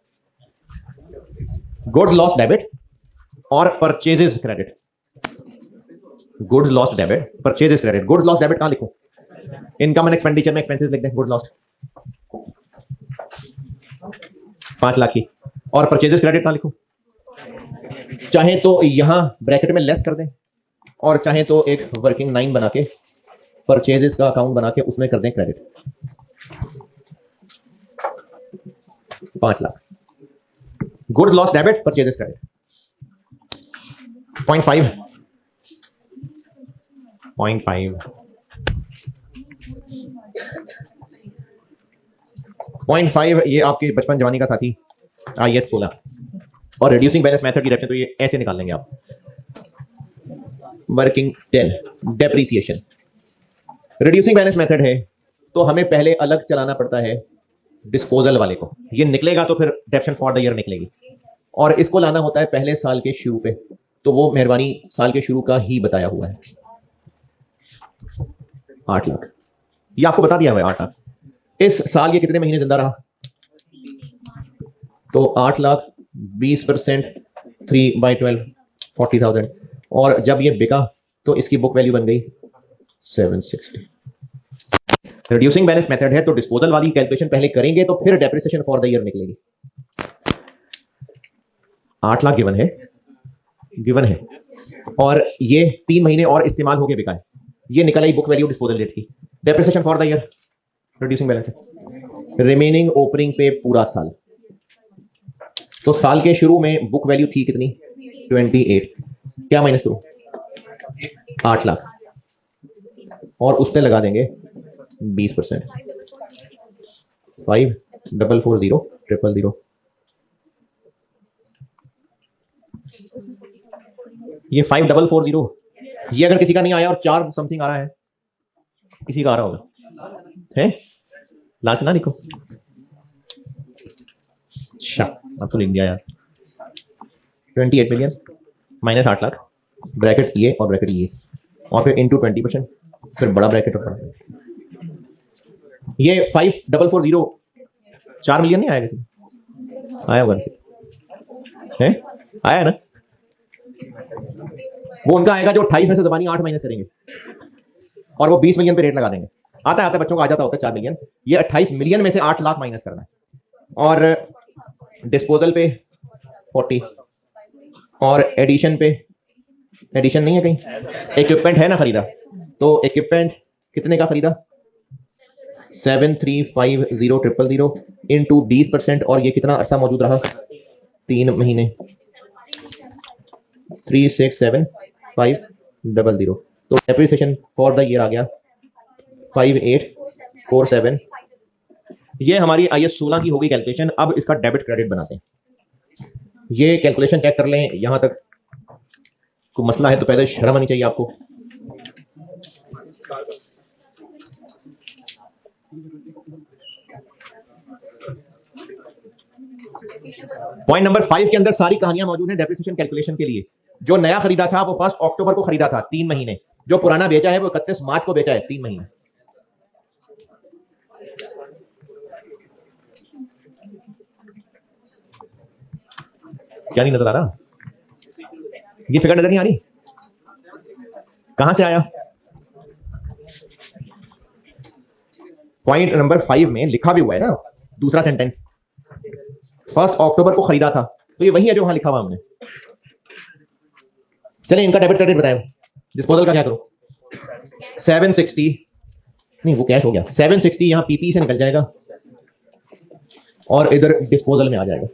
गुड्स लॉस्ट डेबिट और purchases credit. Goods lost debit, purchases credit. Goods lost debit कहां लिखूं? इनकम एंड एक्सपेंडिचर में एक्सपेंसेस लिख दें। गुड्स लॉस्ट 5 लाख की, और परचेजेस क्रेडिट कहां लिखूं? चाहे तो यहां ब्रैकेट में लेस कर दें और चाहे तो एक वर्किंग लाइन बना के परचेजेस का अकाउंट बना के उसमें कर दें credit. 5 lakh goods lost debit, purchases credit. Point 5। Point 5 point 5 ये आपके बचपन जवानी का साथी IAS 16 और रिड्यूसिंग बैलेंस मेथड की रखें तो ये ऐसे निकाल लेंगे आप। Working 10 depreciation. Reducing balance method है तो हमें पहले अलग चलाना पड़ता है डिस्पोजल वाले को। ये निकलेगा तो फिर डेप्शन फॉर द ईयर निकलेगी, और इसको लाना होता है पहले साल के शुरू पे, तो वो मेहरबानी साल के शुरू का ही बताया हुआ है। 8 लाख ये आपको बता दिया हुआ है। 8 लाख इस साल ये कितने महीने जिंदा रहा? तो 8 लाख 20% 3/12 40,000, और जब ये बिका तो इसकी बुक वैल्यू बन गई 760। रिड्यूसिंग बैलेंस मेथड है तो डिस्पोजल वाली कैलकुलेशन पहले करेंगे तो फिर डेप्रिसिएशन फॉर द ईयर निकलेगी। 8 लाख गिवन है और ये 3 महीने और इस्तेमाल होके बिका है। ये निकल आई बुक वैल्यू डिस्पोजल रेट की। Depreciation for the year reducing balance है। रिमेनिंग ओपनिंग पे पूरा साल, तो साल के शुरू में बुक वैल्यू थी कितनी? 28। क्या माइनस करूं? 8 लाख, और उस पर लगा देंगे 20%। 5440 ये 5440 ये अगर किसी का नहीं आया और 4 समथिंग आ रहा है, किसी का आ रहा होगा है, लास्ट ना लिखो। अच्छा अब तो लिख दिया यार। 28 मिलियन माइनस 8 लाख, ब्रैकेट ये और ब्रैकेट ये, और फिर इंटू 20%, फिर बड़ा ब्रैकेट और बड़ा। ये 5440 4 मिलियन नहीं आया किसी? आया होगा किसी है? आया ना? वो उनका आएगा जो 28 में से दबानी 8 माइनस करेंगे और वो 20 मिलियन पे रेट लगा देंगे। आता है बच्चों को आ जाता होता है 4 मिलियन। ये 28 मिलियन में से 8 लाख माइनस करना है, और डिस्पोजल पे 40, और एडिशन पे, एडिशन नहीं है कहीं, इक्विपमेंट है ना खरीदा, तो इक्विपमेंट कितने का खरीदा? 7350000 इंटू 20%, और ये कितना अरसा मौजूद रहा? 3 महीने। 367,500। तो डेप्रिसिएशन फॉर द ईयर आ गया 5847। ये हमारी IAS 16 की होगी कैलकुलेशन। अब इसका डेबिट क्रेडिट बनाते हैं। ये कैलकुलेशन चेक कर लें, यहां तक कोई मसला है तो पहले शर्म आनी चाहिए आपको। पॉइंट नंबर 5 के अंदर सारी कहानियां मौजूद हैं डेप्रिसिएशन कैलकुलेशन के लिए। जो नया खरीदा था वो 1 अक्टूबर को खरीदा था 3 महीने, जो पुराना बेचा है वो 31 मार्च को बेचा है 3 महीने। क्या नहीं नजर आ रहा? ये फिगर नजर नहीं आ रही? कहां से आया? पॉइंट नंबर 5 में लिखा भी हुआ है ना, दूसरा सेंटेंस 1 अक्टूबर को खरीदा था, तो ये वही है जो वहां लिखा हुआ हमने। चलिए इनका डेबिट क्रेडिट बताएं। डिस्पोजल का क्या करूं? 760 नहीं, वो कैश हो गया। 760 यहां पीपी से निकल जाएगा और इधर डिस्पोजल में आ जाएगा।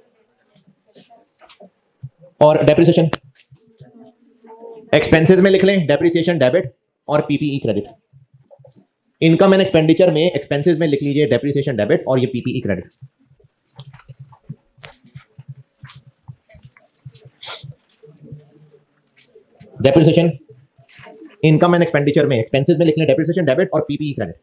और डेप्रिसिएशन एक्सपेंसेस में लिख लें, डेप्रिसिएशन डेबिट और PPE credit. Income and expenditure में एक्सपेंसेस में लिख लीजिए डेप्रिसिएशन डेबिट और ये PPE credit. Depreciation income and expenditure में एक्सपेंसेस में लिख लें डेप्रिसिएशन डेबिट और पीपीई क्रेडिट।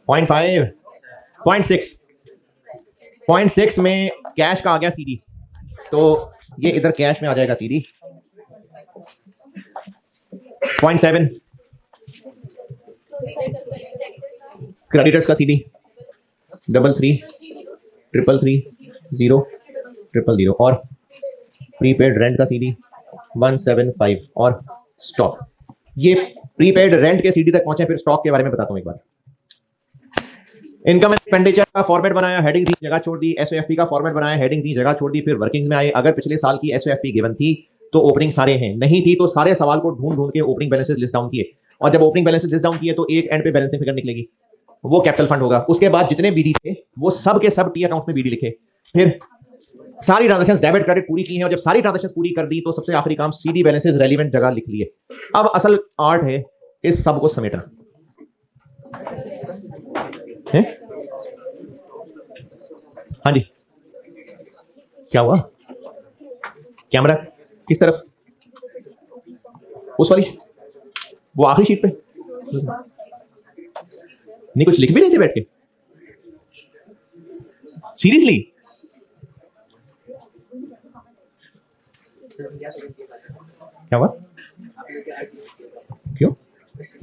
पॉइंट 5 0.6 में कैश का आ गया सीडी, तो ये इधर कैश में आ जाएगा सीडी। 0.7 क्रेडिटर्स का सीडी 33 333 0 000 और प्रीपेड रेंट का सीडी 175 और स्टॉक। ये प्रीपेड रेंट के सीडी तक पहुंचे, फिर स्टॉक के बारे में बताता हूं एक बार। इनकम एंड एक्सपेंडिचर का फॉर्मेट बनाया, हेडिंग दी, जगह छोड़ दी। एसओएफपी का फॉर्मेट बनाया, हेडिंग दी, जगह छोड़ दी। फिर वर्किंग्स में आए। अगर पिछले साल की एसओएफपी गिवन थी तो ओपनिंग सारे हैं, नहीं थी तो सारे सवाल को ढूंढ ढूंढ के ओपनिंग बैलेंसेस लिस्ट डाउन किए, और जब ओपनिंग बैलेंसेस लिस्ट डाउन किए तो एक एंड पे बैलेंसिंग फिगर निकलेगी, वो कैपिटल फंड होगा। उसके बाद जितने बीडी थे वो सब के सब टी अकाउंट में बीडी लिखे। फिर सारी ट्रांजेक्शन डेबिट क्रेडिट पूरी की है, और जब सारी ट्रांजेक्शन पूरी कर दी तो सबसे आखिरी काम सीडी बैलेंसेस रेलिवेंट जगह लिख लिए। अब असल आर्ट है इस सब को समेटना है। हाँ जी, क्या हुआ? कैमरा किस तरफ? उस वाली, वो आखिरी शीट पे नहीं कुछ लिख भी रहे थे बैठ के? सीरियसली? क्या हुआ? क्यों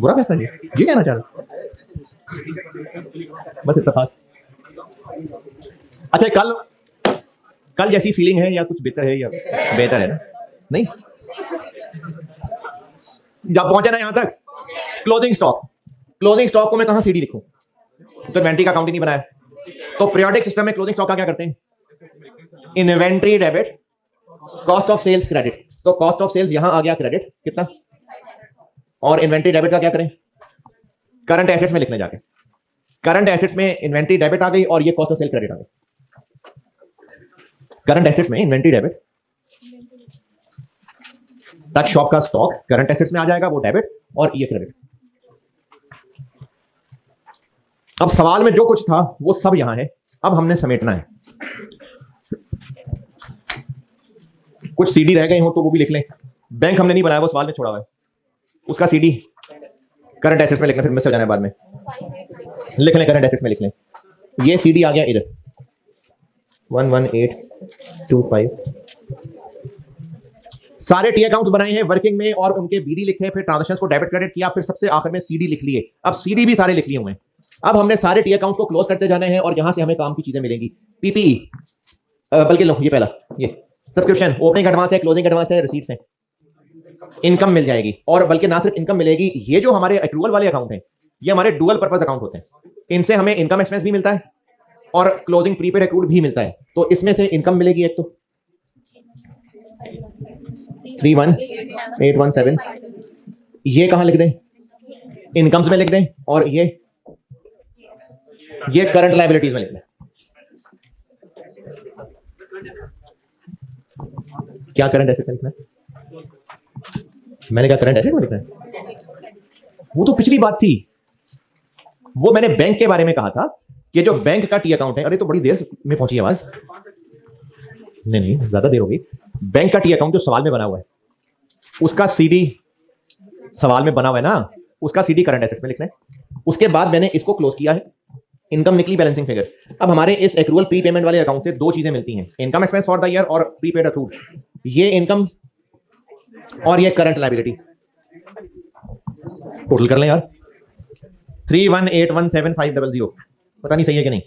बुरा फैसला लिया? ये कहना चाह रहा बस इतना खास। अच्छा, कल जैसी फीलिंग है या कुछ बेहतर है? या बेहतर है ना? नहीं, जब पहुंचे ना यहां तक, क्लोजिंग स्टॉक को मैं कहां सीडी लिखूं? तो इन्वेंट्री का अकाउंट ही नहीं बनाया। तो पीरियोडिक सिस्टम में क्लोजिंग स्टॉक का क्या करते हैं? Inventory debit, cost of sales credit. तो कॉस्ट ऑफ सेल्स यहां आ गया क्रेडिट कितना, और इन्वेंट्री डेबिट का क्या करें? करंट एसेट्स में लिखने जाके। करंट एसेट्स में इन्वेंट्री डेबिट आ गई और ये कॉस्ट ऑफ सेल क्रेडिट आ गई। करंट एसेट्स में इन्वेंट्री डेबिट, तक शॉप का स्टॉक करंट एसेट्स में आ जाएगा, वो डेबिट, और ये क्रेडिट। अब सवाल में जो कुछ था वो सब यहां है, अब हमने समेटना है। कुछ सीडी रह गए हो तो वो भी लिख लें। बैंक हमने नहीं बनाया, वो सवाल में छोड़ा हुआ है, उसका सीडी करंट एसेट्स में लिखना, फिर मिस हो जाना बाद में। लिख लें, करंट एसेट्स में लिख लें। ये सीडी आ गया इधर 11825। सारे टी अकाउंट्स बनाए हैं वर्किंग में और उनके बीडी लिखे, फिर ट्रांजैक्शंस को डेबिट क्रेडिट किया, फिर सबसे आखिर में सीडी लिख लिए। अब सीडी भी सारे लिख लिए हुए हैं। अब हमने सारे टी अकाउंट्स को क्लोज करते जाने हैं और यहां से हमें काम की चीजें मिलेंगी। पीपीई, बल्कि लो ये पहला, ये सब्सक्रिप्शन, ओपनिंग एडवांस है, क्लोजिंग एडवांस है, रिसीट्स है, इनकम मिल जाएगी। और बल्कि ना सिर्फ इनकम मिलेगी, ये जो हमारे एक्रूअल वाले अकाउंट हैं ये हमारे डुअल पर्पस अकाउंट होते हैं। इनसे हमें इनकम एक्सपेंस भी मिलता है और क्लोजिंग प्रीपेड एक्रूड भी मिलता है। तो इसमें से इनकम मिलेगी एक, तो 31817, ये कहां लिख दें? इनकम्स में लिख दें, और ये करंट लायबिलिटीज में लिख दें। क्या करंट एसेट में लिखना है? मैंने कहा करंट एसेट में लिखना है, वो तो पिछली बात थी। वो मैंने बैंक के बारे में कहा था कि जो बैंक का टी अकाउंट है, अरे तो बड़ी देर में पहुंची आवाज, नहीं ज्यादा देर हो गई। बैंक का टी अकाउंट जो सवाल में बना हुआ है, उसका सीडी सवाल में बना हुआ है ना, उसका सीडी करंट एसेट्स में लिख लें। उसके बाद मैंने इसको क्लोज किया है, इनकम निकली बैलेंसिंग फिगर। अब हमारे इस एक्रूअल प्री पेमेंट वाले अकाउंट से दो चीजें मिलती हैं, income expense for the year और प्रीपेड अक्रूड। ये इनकम और ये करंट लायबिलिटी टोटल कर लें यार, 31817,500। पता नहीं सही है कि नहीं।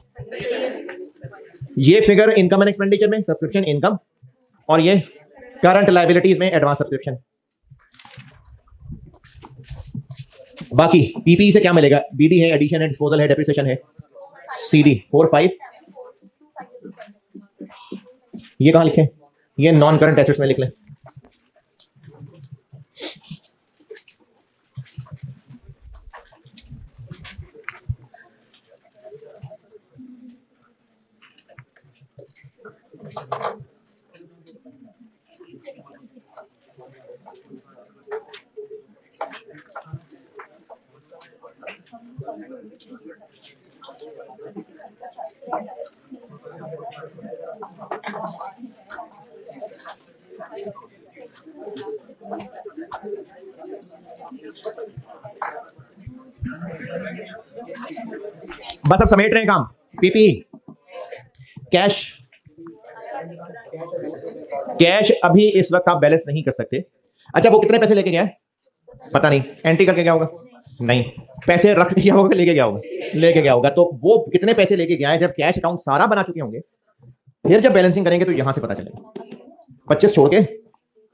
ये फिगर इनकम एंड एक्सपेंडिचर में सब्सक्रिप्शन इनकम और ये करंट लायबिलिटीज में एडवांस सब्सक्रिप्शन। बाकी पीपी से क्या मिलेगा, बीडी है, एडिशन है, डिस्पोजल है, डेप्रिसिएशन है, सीडी 4-5। ये कहां लिखें, ये नॉन करंट एसेट्स में लिख लें। बस अब समेट रहे हैं काम। पीपी कैश, कैश अभी इस वक्त आप बैलेंस नहीं कर सकते। अच्छा वो कितने पैसे लेके गया है पता नहीं, एंट्री करके गया होगा, नहीं पैसे रख के गया होगा, लेके गया होगा, लेके गया होगा। तो वो कितने पैसे लेके गया है, जब कैश अकाउंट सारा बना चुके होंगे, फिर जब बैलेंसिंग करेंगे तो यहां से पता चलेगा। 25 छोड़ के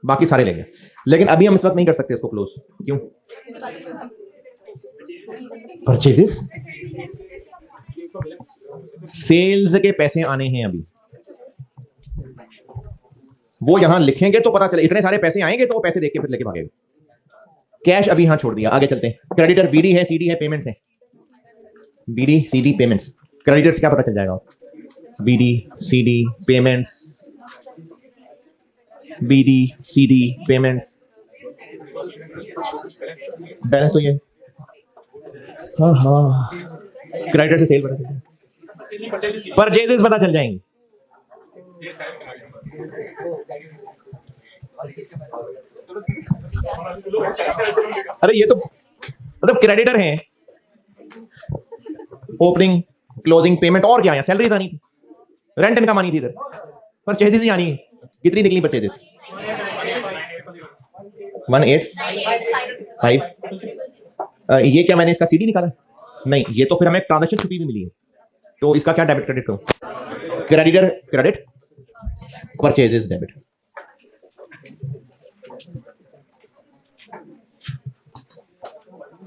बाकी सारे लेंगे, लेकिन अभी हम इस वक्त नहीं कर सकते इसको क्लोज। क्यों? परचेजेस, सेल्स के पैसे आने हैं अभी, वो यहां लिखेंगे तो पता चले। इतने सारे पैसे आएंगे तो वो पैसे देख के फिर लेके भागेगा। कैश अभी यहां छोड़ दिया, आगे चलते हैं। क्रेडिटर बीडी है, सीडी है, पेमेंट्स है, बीडी सीडी पेमेंट्स। क्रेडिटर्स क्या पता चल जाएगा, BD CD payments, BD CD payments, balance तो ये। हाँ हाँ, क्रेडिटर से सेल पता चल जाएगी, परचेजेस पता चल जाएंगे। अरे ये तो मतलब क्रेडिटर हैं, ओपनिंग क्लोजिंग पेमेंट और क्या है, सैलरीज आनी थी, रेंट इनकम आनी थी, इधर परचेजेस ही आनी है। कितनी निकली परचेजेस? 185। ये क्या मैंने इसका सीडी निकाला? नहीं, ये तो फिर हमें ट्रांजैक्शन छुपी भी मिली है, तो इसका क्या डेबिट क्रेडिट करूं? Creditor credit, purchases debit.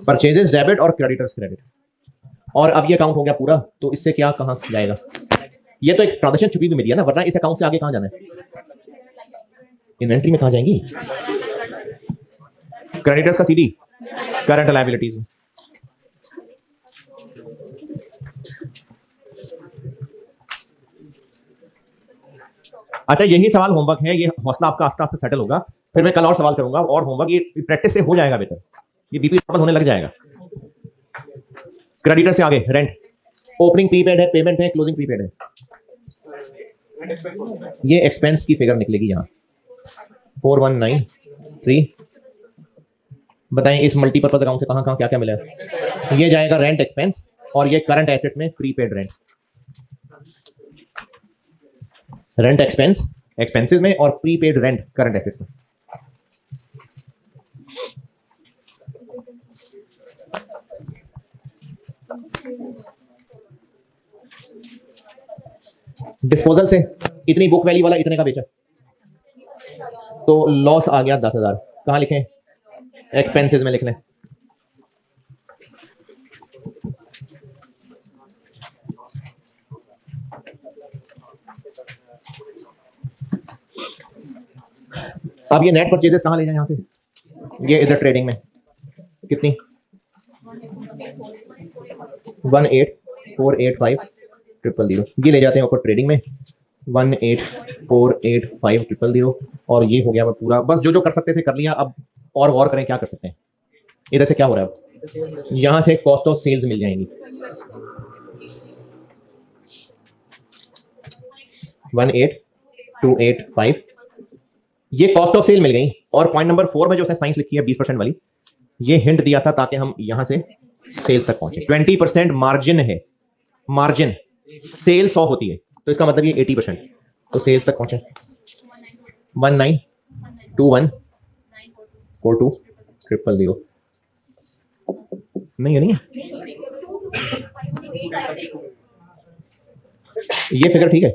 Purchases debit और क्रेडिटर्स क्रेडिट। और अब ये अकाउंट हो गया पूरा, तो इससे क्या कहां जाएगा? ये तो एक ट्रांजैक्शन छुपी भी मिली है ना, वरना इस अकाउंट से आगे कहां जाना है? इन्वेंट्री में कहां जाएंगी? क्रेडिटर्स का सीडी करंट लायबिलिटीज। अच्छा यही सवाल होमवर्क है, ये हौसला आपका आस्ते आस्ते सेटल होगा, फिर मैं कल और सवाल करूंगा और होमवर्क ये प्रैक्टिस से हो जाएगा बेहतर, ये बीपी होने लग जाएगा। क्रेडिटर से आगे रेंट, ओपनिंग प्रीपेड है, पेमेंट है, क्लोजिंग प्रीपेड है। ये एक्सपेंस की फिगर निकलेगी यहां 4193। बताएं इस मल्टीपर्पज अकाउंट से कहां कहां क्या क्या मिला है? ये जाएगा रेंट एक्सपेंस और ये करंट एसेट्स में prepaid rent, rent expense expenses में और प्रीपेड रेंट करंट एसेट्स में। डिस्पोजल से इतनी बुक वैल्यू वाला इतने का बेचा, तो लॉस आ गया 10,000। कहां लिखें? एक्सपेंसेस में लिख लें। अब ये नेट परचेजेस कहां ले जाए? यहां से ये इधर ट्रेडिंग में कितनी 18485,000 ये ले जाते हैं ऊपर ट्रेडिंग में 18485,000 और ये हो गया पूरा। बस जो जो कर सकते थे कर लिया, अब और गौर करें क्या कर सकते हैं। इधर से क्या हो रहा है, यहां से कॉस्ट ऑफ सेल्स मिल जाएंगी 18285, ये कॉस्ट ऑफ सेल मिल गई। और पॉइंट नंबर 4 में जो है साइंस लिखी है 20% वाली, ये हिंट दिया था ताकि हम यहां से सेल्स तक पहुंचे। 20% मार्जिन है, मार्जिन सेल 100 होती है तो इसका मतलब ये 80%, तो सेल्स तक पहुंचे 192142 नहीं है, नहीं है ये फिगर ठीक है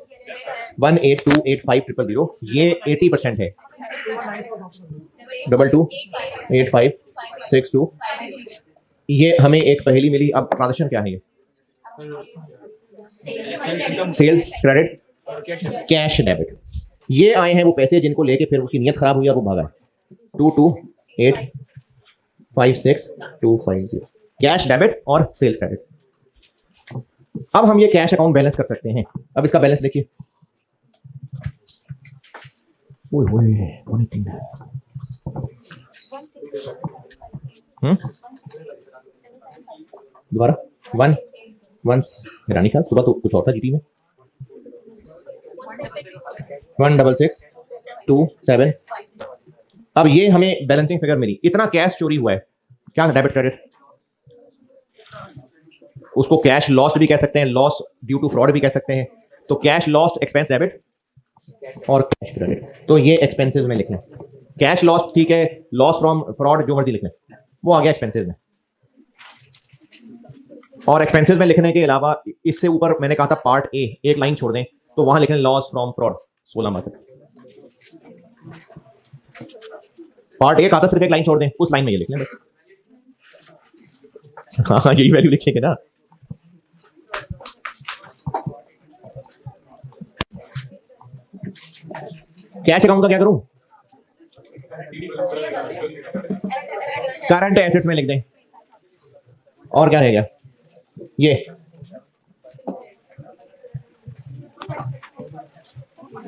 1828500 ये 80% है 228562 ये हमें एक पहेली मिली। अब ट्रांजेक्शन क्या है ये सेल्स क्रेडिट कैश डेबिट। ये आए हैं वो पैसे जिनको लेके फिर उसकी नीयत खराब हुई और वो भागा 22856250 कैश डेबिट और सेल्स क्रेडिट। अब हम ये कैश अकाउंट बैलेंस कर सकते हैं। अब इसका बैलेंस देखिए दोबारा 1 मेरा नहीं ख्याल सुबह तो कुछ और था जीपी में 16627। अब ये हमें बैलेंसिंग फिगर मिली। इतना कैश चोरी हुआ है, क्या डेबिट क्रेडिट, उसको कैश लॉस्ट भी कह सकते हैं, लॉस ड्यू टू फ्रॉड भी कह सकते हैं। तो कैश लॉस्ट एक्सपेंस डेबिट और कैश क्रेडिट, तो ये एक्सपेंसेस में लिख लें। कैश लॉस्ट ठीक है, लॉस फ्रॉम फ्रॉड जो मर्जी लिख लें, वो आ गया एक्सपेंसेस में। और एक्सपेंसेस में लिखने के अलावा इससे ऊपर मैंने कहा था पार्ट ए एक लाइन छोड़ दें, तो वहां लिख लें loss from fraud 16 part A कहा था सिर्फ एक लाइन छोड़ दें, उस लाइन में ये लिख लें बस। हाँ यही वैल्यू लिखेंगे ना। कैश अकाउंट का क्या करूं, करंट एसेट्स में लिख दें। और क्या रहेगा ये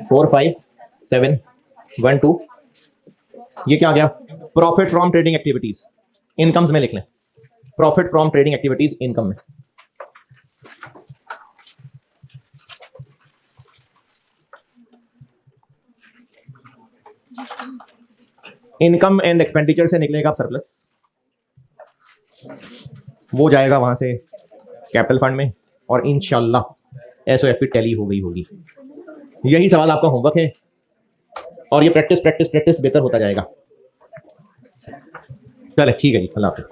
45712 ये क्या आ गया profit from trading activities incomes में लिख लें। Profit from trading activities income में इनकम एंड एक्सपेंडिचर से निकलेगा सरप्लस, वो जाएगा वहां से कैपिटल फंड में और इंशाल्लाह एसओएफपी टैली हो गई होगी। यही सवाल आपका होमवर्क है और ये प्रैक्टिस प्रैक्टिस प्रैक्टिस बेहतर होता जाएगा। चले ठीक है जी, अल्लाह हाफिज़।